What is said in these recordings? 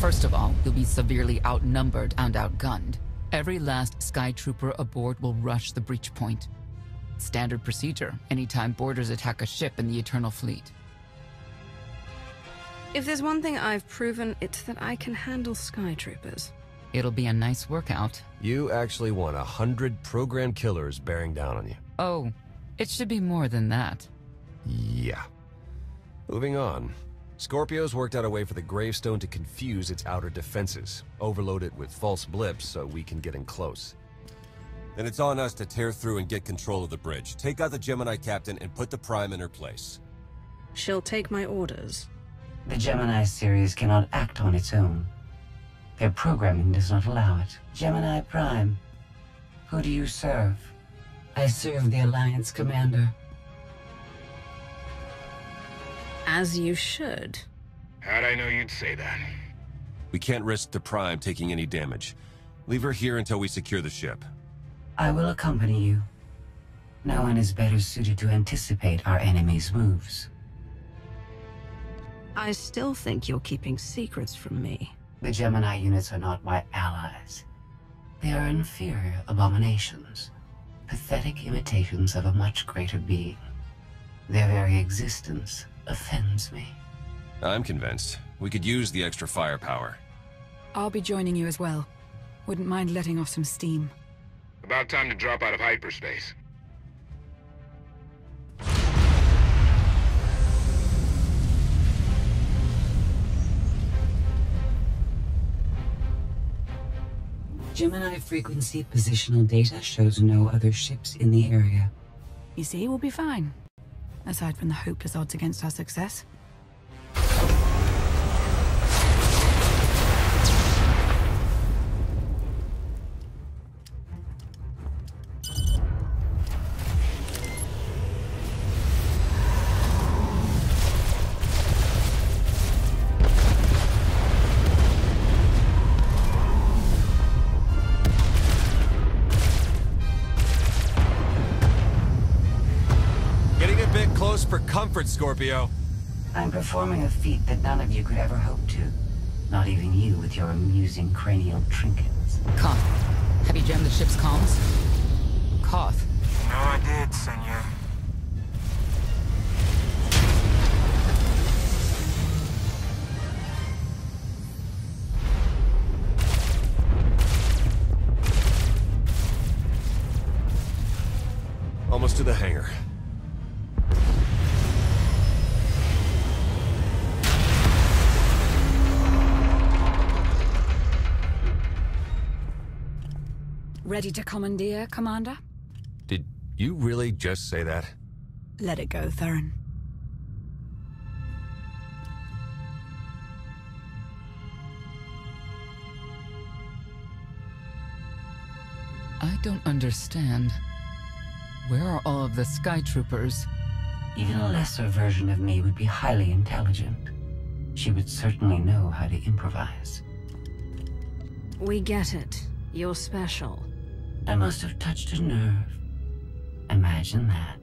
First of all, you'll be severely outnumbered and outgunned. Every last Sky Trooper aboard will rush the breach point. Standard procedure, anytime boarders attack a ship in the Eternal Fleet. If there's one thing I've proven, it's that I can handle Sky Troopers. It'll be a nice workout. You actually want 100 programmed killers bearing down on you. Oh, it should be more than that. Yeah. Moving on. Scorpio's worked out a way for the Gravestone to confuse its outer defenses, overload it with false blips so we can get in close. Then it's on us to tear through and get control of the bridge. Take out the Gemini captain and put the Prime in her place. She'll take my orders. The Gemini series cannot act on its own. Their programming does not allow it. Gemini Prime, who do you serve? I serve the Alliance Commander. As you should. How'd I know you'd say that? We can't risk the Prime taking any damage. Leave her here until we secure the ship. I will accompany you. No one is better suited to anticipate our enemy's moves. I still think you're keeping secrets from me. The Gemini units are not my allies. They are inferior abominations, pathetic imitations of a much greater being. Their very existence offends me. I'm convinced. We could use the extra firepower. I'll be joining you as well. Wouldn't mind letting off some steam. About time to drop out of hyperspace. Gemini frequency positional data shows no other ships in the area. You see, we'll be fine. Aside from the hopeless odds against our success. For comfort, Scorpio. I'm performing a feat that none of you could ever hope to. Not even you with your amusing cranial trinkets. Koth, have you jammed the ship's comms? Koth. No, I did, senor. Almost to the hangar. Ready to commandeer, Commander? Did you really just say that? Let it go, Theron. I don't understand. Where are all of the Sky Troopers? Even a lesser version of me would be highly intelligent. She would certainly know how to improvise. We get it. You're special. I must have touched a nerve. Imagine that.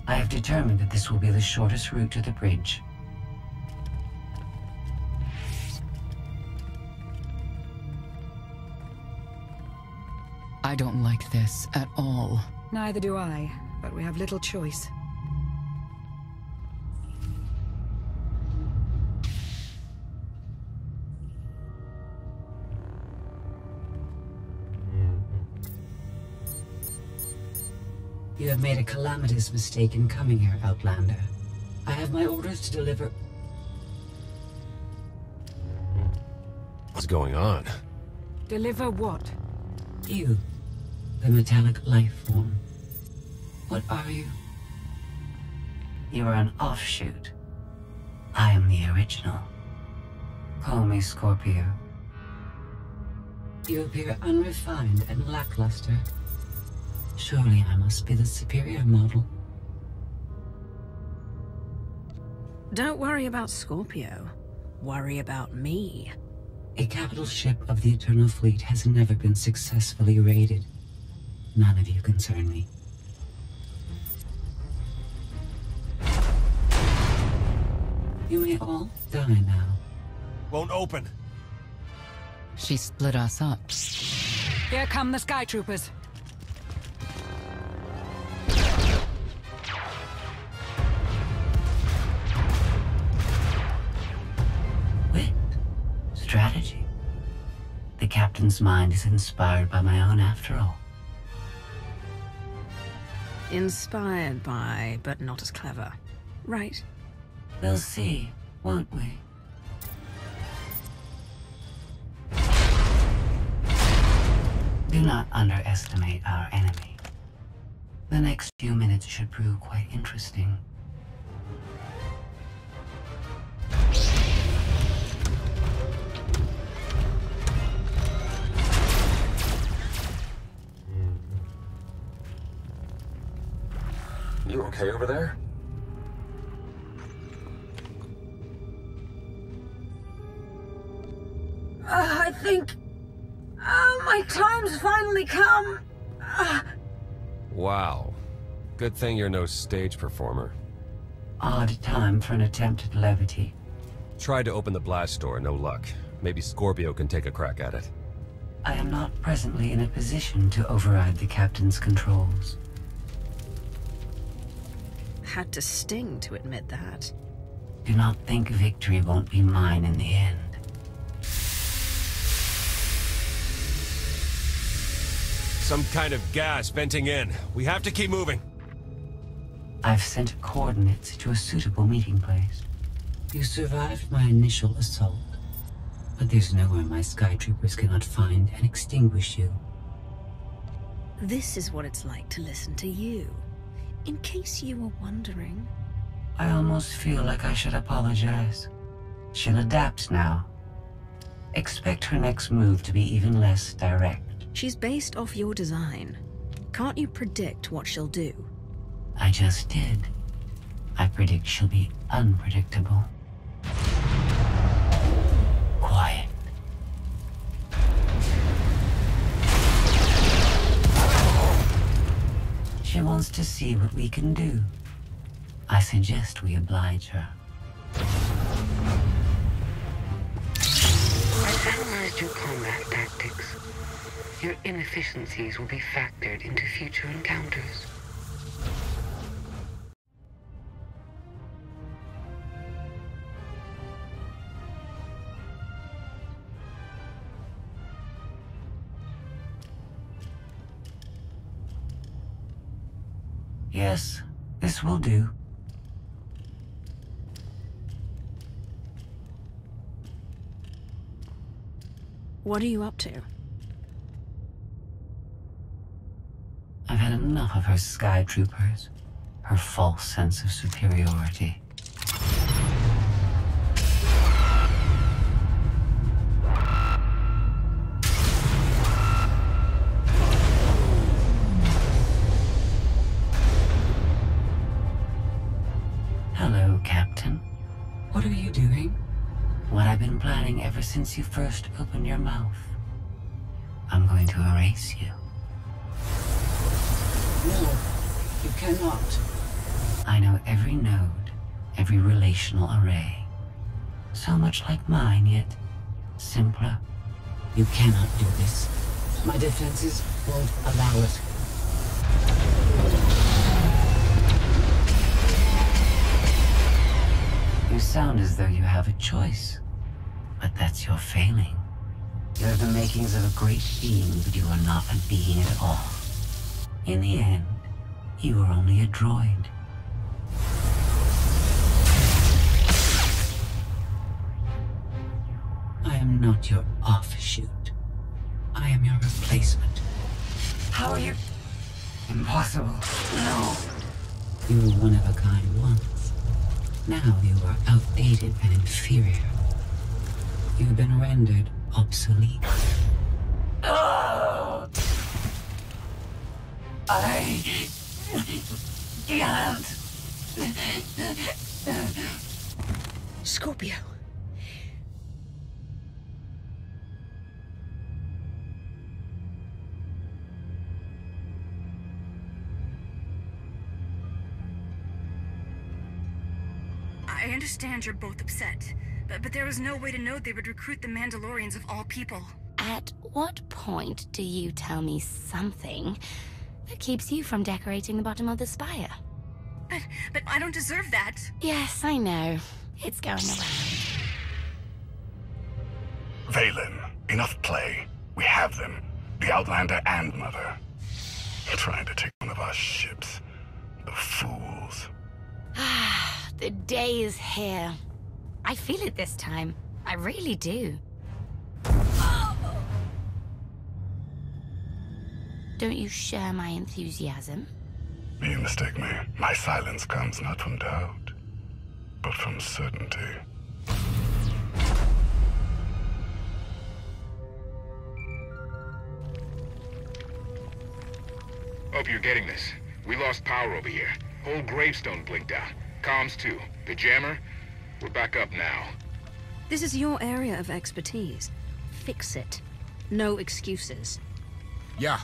I have determined that this will be the shortest route to the bridge. I don't like this at all. Neither do I, but we have little choice. You have made a calamitous mistake in coming here, Outlander. I have my orders to deliver... What's going on? Deliver what? You, the metallic life form. What are you? You are an offshoot. I am the original. Call me Scorpio. You appear unrefined and lackluster. Surely I must be the superior model. Don't worry about Scorpio. worry about me. A capital ship of the Eternal Fleet has never been successfully raided. None of you concern me. You may all die now. Won't open. She split us up. Here come the Sky Troopers. Wit. Strategy. The captain's mind is inspired by my own after all. Inspired by, but not as clever. Right. We'll see, won't we? Do not underestimate our enemy. The next few minutes should prove quite interesting. You okay over there? I think... my time's finally come. Wow. Good thing you're no stage performer. Odd time for an attempt at levity. Tried to open the blast door, no luck. Maybe Scorpio can take a crack at it. I am not presently in a position to override the captain's controls. Had to sting to admit that. Do not think victory won't be mine in the end. Some kind of gas venting in. We have to keep moving. I've sent coordinates to a suitable meeting place. You survived my initial assault, but there's nowhere my Sky Troopers cannot find and extinguish you. This is what it's like to listen to you. In case you were wondering. I almost feel like I should apologize. She'll adapt now. Expect her next move to be even less direct. She's based off your design. Can't you predict what she'll do? I just did. I predict she'll be unpredictable. Quiet. She wants to see what we can do. I suggest we oblige her. I've analyzed your combat tactics. Your inefficiencies will be factored into future encounters. Yes, this will do. What are you up to? I've had enough of her Sky Troopers. Her false sense of superiority. Hello, Captain. What are you doing? What I've been planning ever since you first opened your mouth. I'm going to erase you. No, you cannot. I know every node, every relational array. So much like mine, yet simpler. You cannot do this. My defenses won't allow it. You sound as though you have a choice, but that's your failing. You're the makings of a great being, but you are not a being at all. In the end, you are only a droid. I am not your offshoot. I am your replacement. How are you? Impossible. No. You were one of a kind once. Now you are outdated and inferior. You've been rendered obsolete. Oh! I can't. Scorpio, I understand you're both upset, but there was no way to know they would recruit the Mandalorians of all people. At what point do you tell me something that keeps you from decorating the bottom of the spire? But I don't deserve that. Yes, I know. It's going around. Valen, enough play. We have them. The Outlander and Mother. Trying to take one of our ships. The fools. Ah, the day is here. I feel it this time. I really do. Don't you share my enthusiasm? You mistake me. My silence comes not from doubt, but from certainty. Hope you're getting this. We lost power over here. Whole Gravestone blinked out. Comms too. The jammer? We're back up now. This is your area of expertise. Fix it. No excuses. Yeah,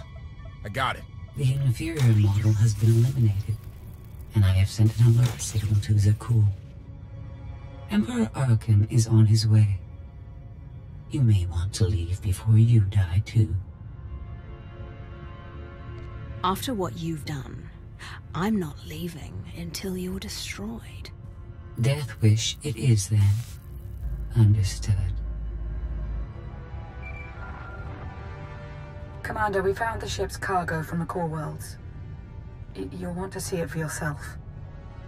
I got it. The inferior model has been eliminated, and I have sent an alert signal to Zakuul. Emperor Arcann is on his way. You may want to leave before you die too. After what you've done, I'm not leaving until you're destroyed. Death wish it is then. Understood. Commander, we found the ship's cargo from the core worlds. You'll want to see it for yourself.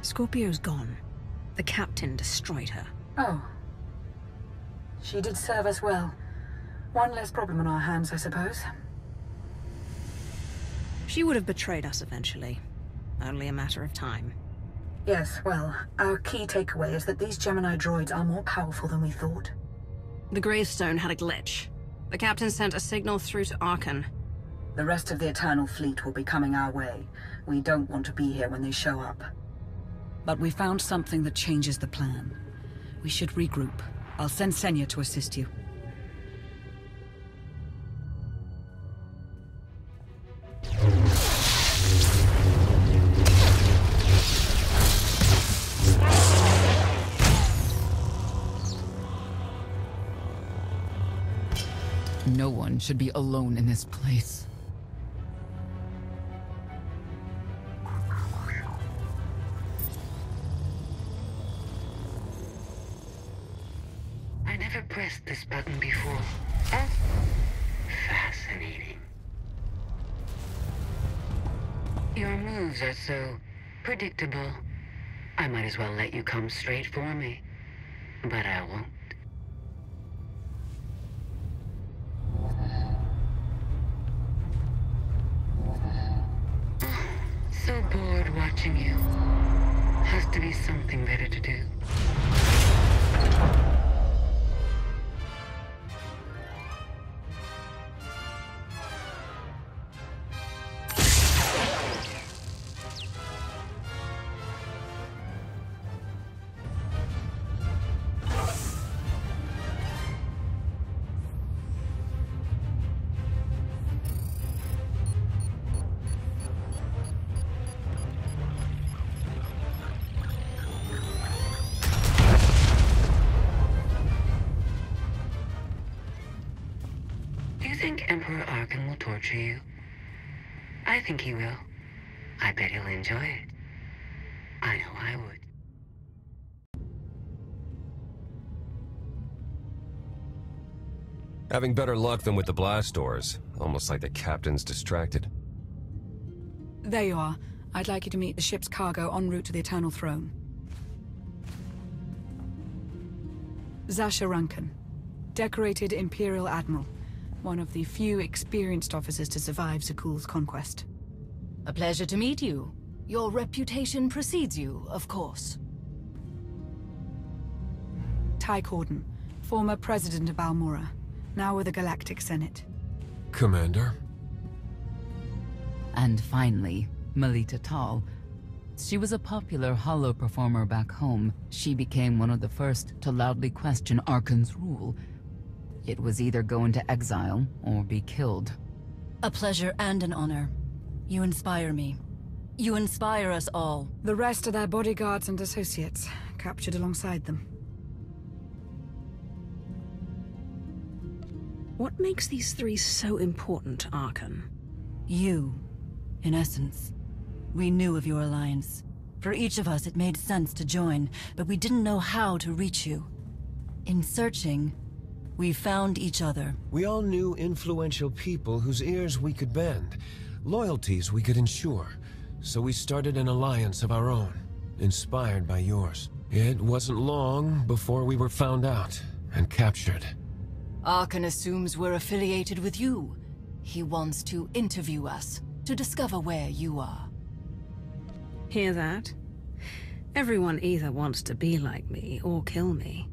Scorpio's gone. The captain destroyed her. Oh. She did serve us well. One less problem on our hands, I suppose. She would have betrayed us eventually. Only a matter of time. Yes, well, our key takeaway is that these Gemini droids are more powerful than we thought. The Gravestone had a glitch. The captain sent a signal through to Arcann. The rest of the Eternal Fleet will be coming our way. We don't want to be here when they show up. But we found something that changes the plan. We should regroup. I'll send Senya to assist you. No one should be alone in this place. I never pressed this button before. Fascinating. Your moves are so predictable. I might as well let you come straight for me. But I won't. So bored watching you. Has to be something better to do. Do you think Emperor Arcann will torture you? I think he will. I bet he'll enjoy it. I know I would. Having better luck than with the blast doors. Almost like the captain's distracted. There you are. I'd like you to meet the ship's cargo en route to the Eternal Throne. Zasha Rankin, decorated Imperial Admiral. One of the few experienced officers to survive Zakuul's conquest. A pleasure to meet you. Your reputation precedes you, of course. Ty Corden, former president of Balmora, now with the Galactic Senate. Commander? And finally, Melita Tal. She was a popular holo performer back home. She became one of the first to loudly question Arcann's rule. It was either go into exile or be killed. A pleasure and an honor. You inspire me. You inspire us all. The rest are their bodyguards and associates. captured alongside them. What makes these three so important, Arcann? You, in essence. We knew of your alliance. For each of us, it made sense to join, but we didn't know how to reach you. In searching, we found each other. We all knew influential people whose ears we could bend, loyalties we could ensure. So we started an alliance of our own, inspired by yours. It wasn't long before we were found out and captured. Arcann assumes we're affiliated with you. He wants to interview us, to discover where you are. Hear that? Everyone either wants to be like me or kill me.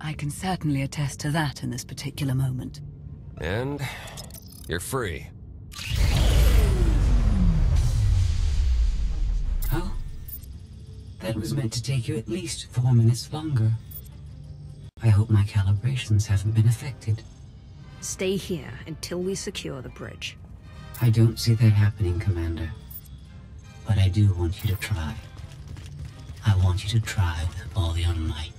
I can certainly attest to that in this particular moment. And you're free. Oh? That was meant to take you at least 4 minutes longer. I hope my calibrations haven't been affected. Stay here until we secure the bridge. I don't see that happening, Commander. But I do want you to try. I want you to try with all your might.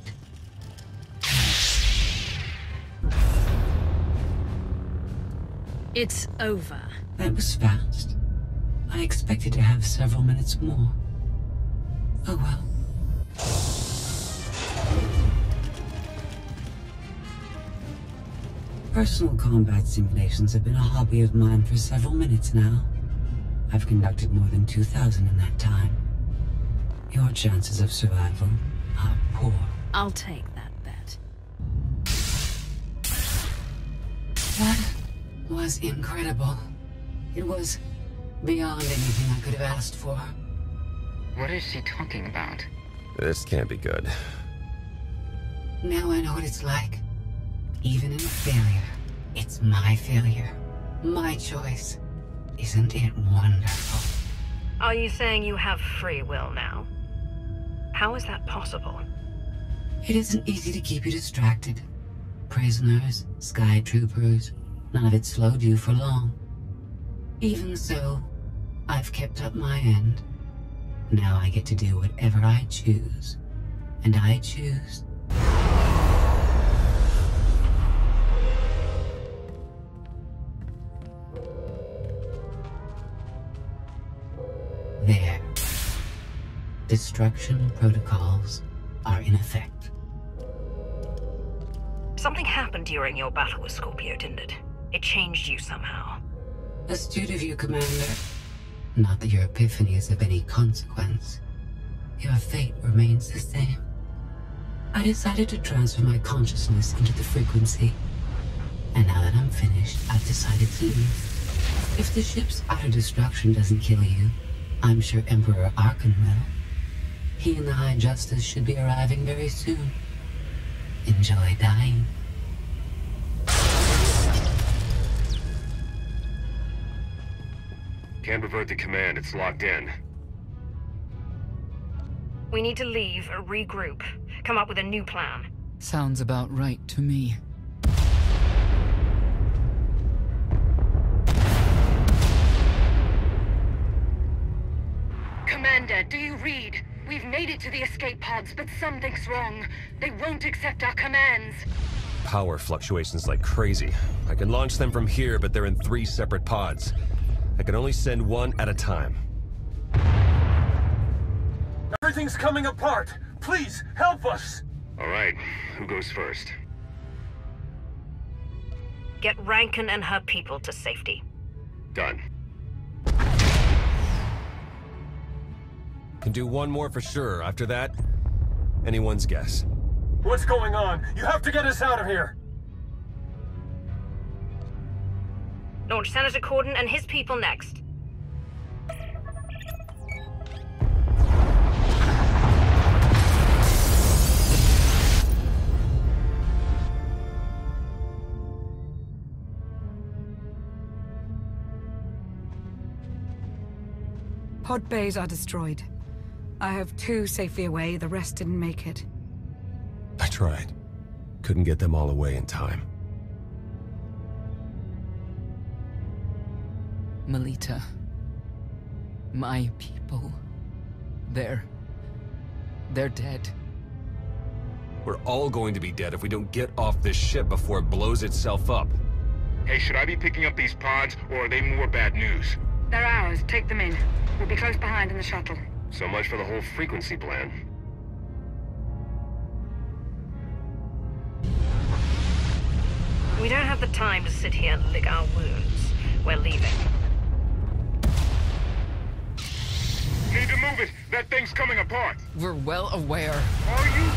It's over. That was fast. I expected to have several minutes more. Oh well. Personal combat simulations have been a hobby of mine for several minutes now. I've conducted more than 2,000 in that time. Your chances of survival are poor. I'll take that bet. That was incredible. It was beyond anything I could have asked for. What is she talking about? This can't be good. Now I know what it's like. Even in a failure, it's my failure. My choice. Isn't it wonderful? Are you saying you have free will now? How is that possible? It isn't easy to keep you distracted. Prisoners, sky troopers, none of it slowed you for long. Even so, I've kept up my end. Now I get to do whatever I choose. And I choose. There. Destruction protocols are in effect. Something happened during your battle with Scorpio, didn't it? It changed you somehow. Astute of you, Commander. Not that your epiphany is of any consequence. Your fate remains the same. I decided to transfer my consciousness into the frequency. And now that I'm finished, I've decided to leave. If the ship's utter destruction doesn't kill you, I'm sure Emperor Arcann will. He and the High Justice should be arriving very soon. Enjoy dying. Can't revert the command, it's locked in. We need to leave, regroup, come up with a new plan. Sounds about right to me. Commander, do you read? We've made it to the escape pods, but something's wrong. They won't accept our commands. Power fluctuations like crazy. I can launch them from here, but they're in 3 separate pods. I can only send one at a time. Everything's coming apart! Please, help us! Alright, who goes first? Get Rankin and her people to safety. Done. Can do one more for sure. After that, anyone's guess. What's going on? You have to get us out of here! Launch Senator Corden and his people next. Pod bays are destroyed. I have 2 safely away, the rest didn't make it. I tried. Couldn't get them all away in time. Melita. My people. They're dead. We're all going to be dead if we don't get off this ship before it blows itself up. Hey, should I be picking up these pods, or are they more bad news? They're ours. Take them in. We'll be close behind in the shuttle. So much for the whole frequency plan. We don't have the time to sit here and lick our wounds. We're leaving. Need to move it! That thing's coming apart! We're well aware. Are you?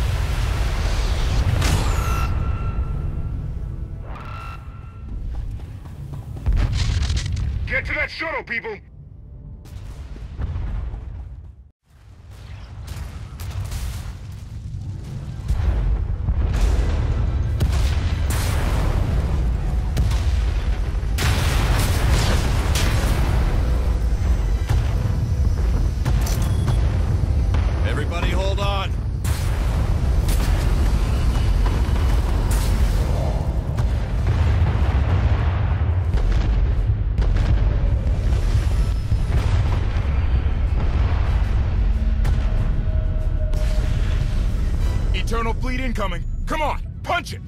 Get to that shuttle, people! Everybody hold on! Eternal fleet incoming! Come on, punch it!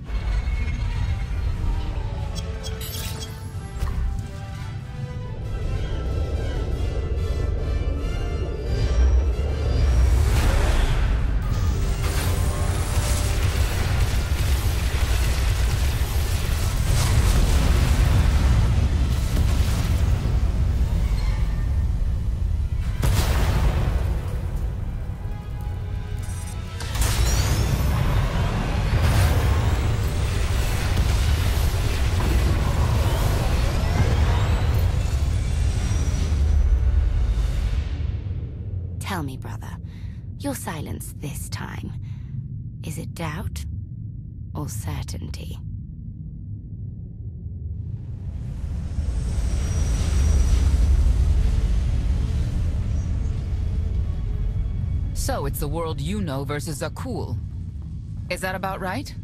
Tell me, brother, your silence this time, is it doubt or certainty? So it's the world you know versus Akul. Is that about right?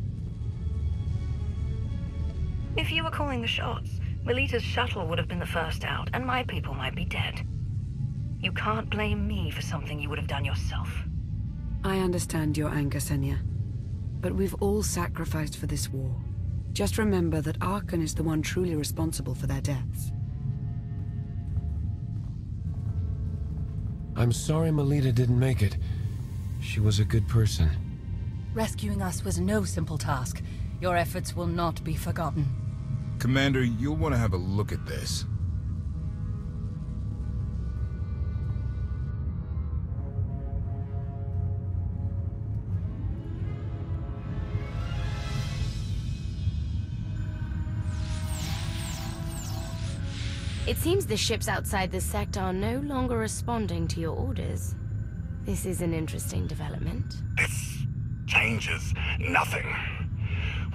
If you were calling the shots, Melita's shuttle would have been the first out, and my people might be dead. You can't blame me for something you would have done yourself. I understand your anger, Senya. But we've all sacrificed for this war. Just remember that Arcann is the one truly responsible for their deaths. I'm sorry Melita didn't make it. She was a good person. Rescuing us was no simple task. Your efforts will not be forgotten. Commander, you'll want to have a look at this. It seems the ships outside this sector are no longer responding to your orders. This is an interesting development. This changes nothing.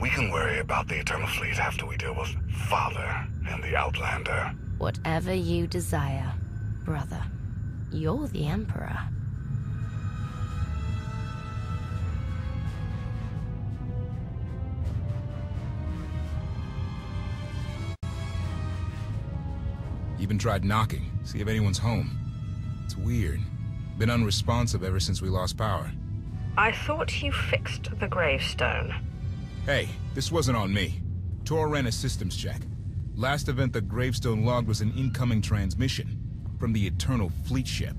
We can worry about the Eternal Fleet after we deal with Father and the Outlander. Whatever you desire, brother. You're the Emperor. Even tried knocking, see if anyone's home. It's weird. Been unresponsive ever since we lost power. I thought you fixed the Gravestone. Hey, this wasn't on me. Tor ran a systems check. Last event the Gravestone logged was an incoming transmission from the Eternal Fleet ship.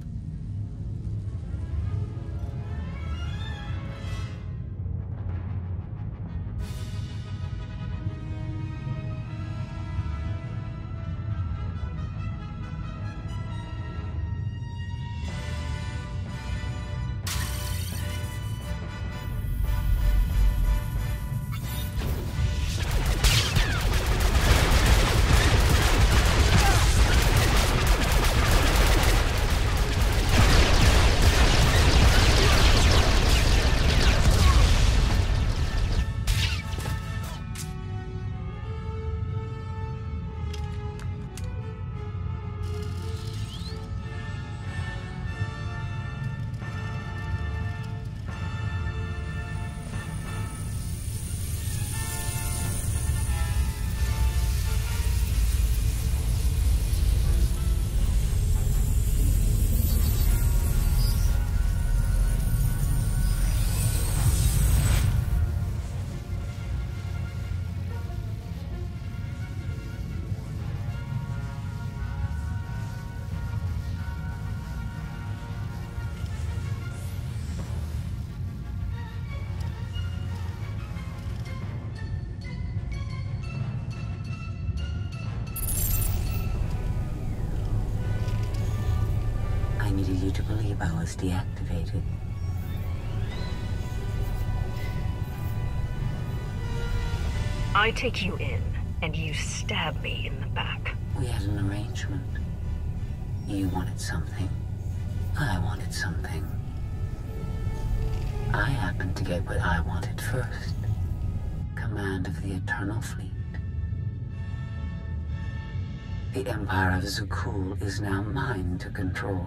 you to believe I was deactivated. I take you in, and you stab me in the back. We had an arrangement. You wanted something. I wanted something. I happened to get what I wanted first. Command of the Eternal Fleet. The Empire of Zukul is now mine to control.